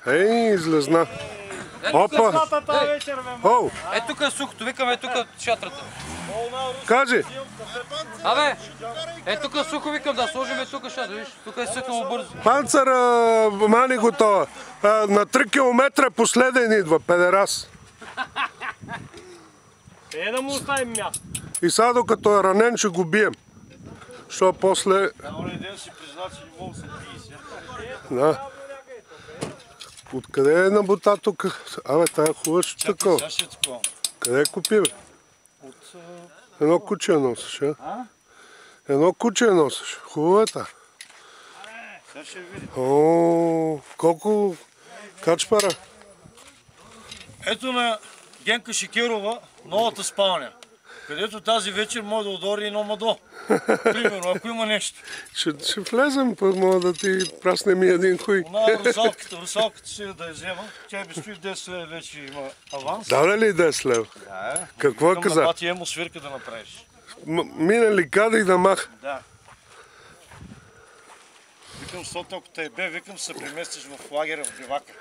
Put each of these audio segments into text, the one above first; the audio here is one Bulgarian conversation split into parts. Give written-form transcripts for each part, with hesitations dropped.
Ей, излезна. Опа! О! Е, тук е сухото, викаме тук шатрата. Кажи! Абе, е тук е сухо, викам да сложим тук шатра, виж, тук е съхнало бързо. Панцър, мани го това. На 3 километра последен идва, педерас. Да му оставим място. И сега докато е ранен, ще го бием. Що после... Онзи ден си призна, че не мога да се пие. Да. Откъде е набута тук? Абе, тая хубаво такова. Сега ще е такова. Къде купи, бе? Едно куче носиш, а? Едно куче носиш. Хубаво е та. Сега ще видим. О, колко качпара? Ето на Генка Шикерова новата спалня, където тази вечер може да удори едно мадо. Примерно, ако има нещо. Ще влезем, мога да ти праснем и един хуй. Она русалката ще да я взема. Тя би стои 10 лева, вече има аванс. Даде ли 10 лева? Да. Какво каза? На бати емо свирка да направиш. Мине ли кадих да мах? Да. Викам, защото ако те бе, викам, се преместиш в лагеря в бивака.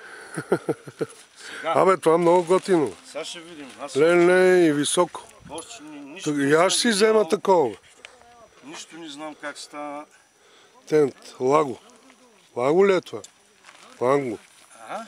Абе, това много готино. Сега ще видим. Леле, и високо. И аз ще си взема такова. Нищо не знам как става. Тент, лаго. Лаго ли е това? Лаго. Ага.